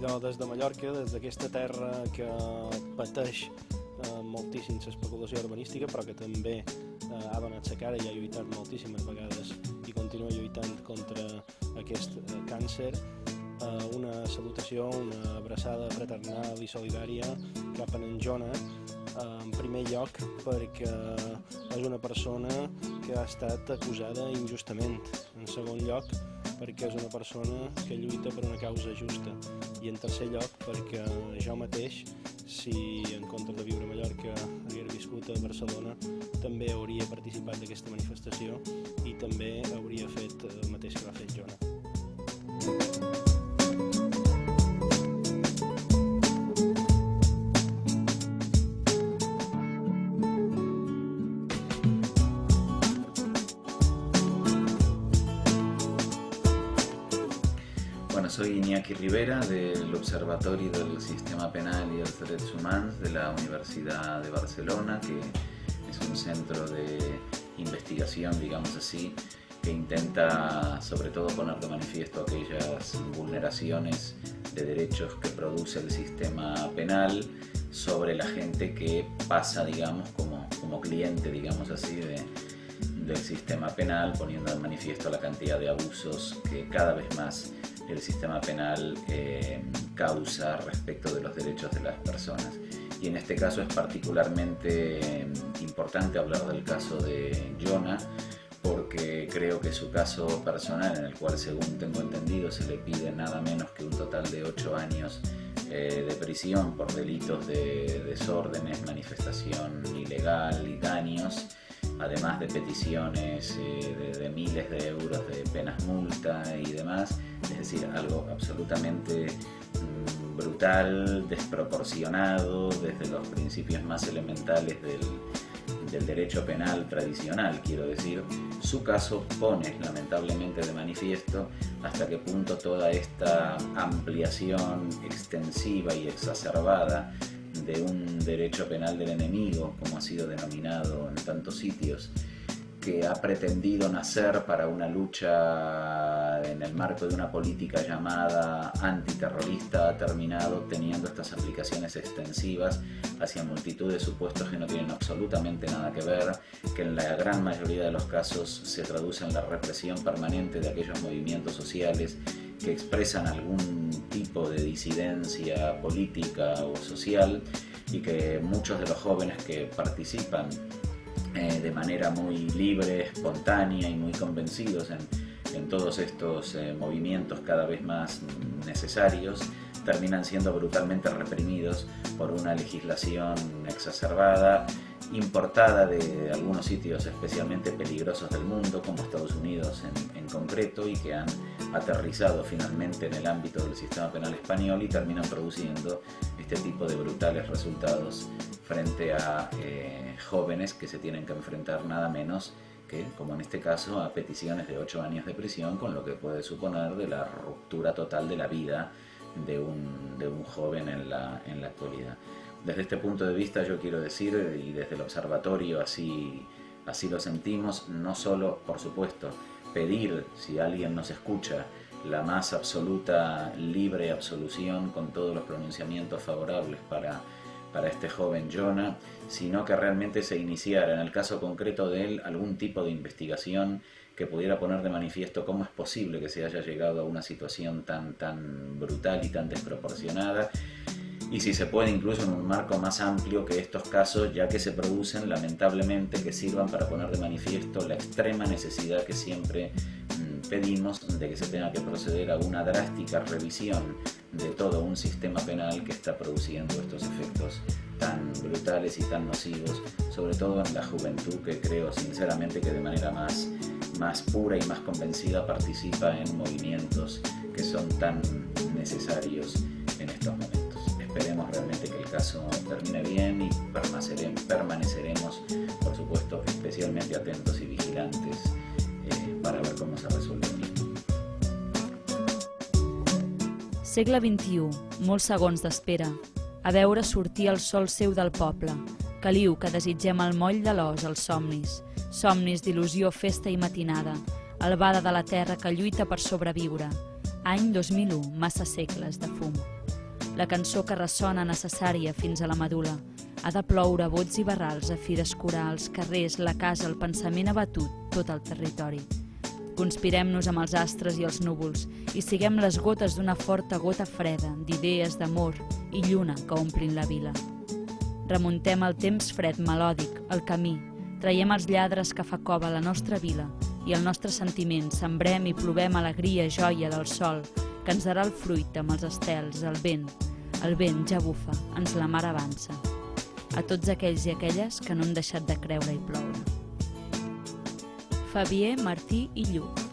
Jo des de Mallorca, des d'aquesta terra que pateix moltíssim l'especulació urbanística, però que també ha donat la cara i ha lluitat moltíssimes vegades i continua lluitant contra aquest càncer. Una salutació, una abraçada fraternal i solidària cap a en Jona, en primer lloc perquè és una persona que ha estat acusada injustament, en segon lloc perquè és una persona que lluita per una causa justa, i en tercer lloc perquè jo mateix, si en comptes de viure a Mallorca hagués viscut a Barcelona, també hauria participat d'aquesta manifestació i també hauria fet el mateix que va fer Jona. Soy Iñaki Rivera del Observatorio del Sistema Penal y els Drets Humans de la Universidad de Barcelona, que es un centro de investigación, digamos así, que intenta sobre todo poner de manifiesto aquellas vulneraciones de derechos que produce el sistema penal sobre la gente que pasa, digamos, como cliente, digamos así, del sistema penal, poniendo de manifiesto la cantidad de abusos que cada vez más el sistema penal causa respecto de los derechos de las personas. Y en este caso es particularmente importante hablar del caso de Jona, porque creo que su caso personal, en el cual, según tengo entendido, se le pide nada menos que un total de 8 años de prisión por delitos de desórdenes, manifestación ilegal y daños, además de peticiones de miles de euros de penas multa y demás, es decir, algo absolutamente brutal, desproporcionado desde los principios más elementales del derecho penal tradicional, quiero decir. Su caso pone lamentablemente de manifiesto hasta qué punto toda esta ampliación extensiva y exacerbada de un derecho penal del enemigo, como ha sido denominado en tantos sitios, que ha pretendido nacer para una lucha en el marco de una política llamada antiterrorista, ha terminado teniendo estas aplicaciones extensivas hacia multitud de supuestos que no tienen absolutamente nada que ver, que en la gran mayoría de los casos se traduce en la represión permanente de aquellos movimientos sociales que expresan algún tipo de disidencia política o social, y que muchos de los jóvenes que participan de manera muy libre, espontánea y muy convencidos en todos estos movimientos cada vez más necesarios, terminan siendo brutalmente reprimidos por una legislación exacerbada, importada de algunos sitios especialmente peligrosos del mundo, como Estados Unidos en concreto, y que han aterrizado finalmente en el ámbito del sistema penal español y terminan produciendo este tipo de brutales resultados frente a jóvenes que se tienen que enfrentar nada menos que, como en este caso, a peticiones de 8 años de prisión, con lo que puede suponer de la ruptura total de la vida de un joven en la actualidad. Desde este punto de vista yo quiero decir, y desde el observatorio así lo sentimos, no solo, por supuesto, pedir, si alguien nos escucha, la más absoluta libre absolución con todos los pronunciamientos favorables para este joven Jona, sino que realmente se iniciara, en el caso concreto de él, algún tipo de investigación que pudiera poner de manifiesto cómo es posible que se haya llegado a una situación tan brutal y tan desproporcionada, y si se puede incluso en un marco más amplio que estos casos, ya que se producen lamentablemente, que sirvan para poner de manifiesto la extrema necesidad que siempre pedimos de que se tenga que proceder a una drástica revisión de todo un sistema penal que está produciendo estos efectos tan brutales y tan nocivos, sobre todo en la juventud, que creo sinceramente que de manera más pura y más convencida participa en movimientos que son tan necesarios en estos momentos. Esperemos realmente que el caso termine bien y permaneceremos, por supuesto, especialmente atentos y vigilantes para ver cómo se resuelve el mismo. Segle XXI, molts segons d'espera, a veure sortir el sol seu del poble, caliu que desitgem al moll de l'os, els somnis, somnis d'il·lusió, festa i matinada, albada de la terra que lluita per sobreviure, any 2001, massa segles de fum. la cançó que ressona necessària fins a la medul·la. Ha de ploure bots i barrals a fi d'escurar els carrers, la casa, el pensament abatut, tot el territori. Conspirem-nos amb els astres i els núvols i siguem les gotes d'una forta gota freda, d'idees, d'amor i lluna que omplin la vila. Remuntem el temps fred, melòdic, el camí, traiem els lladres que fa cova a la nostra vila i el nostre sentiment, sembrem i plovem alegria, joia del sol, que ens darà el fruit amb els estels, el vent ja bufa, ens la mar avança. A tots aquells i aquelles que no han deixat de creure i ploure. Fabier, Martí i Lluc.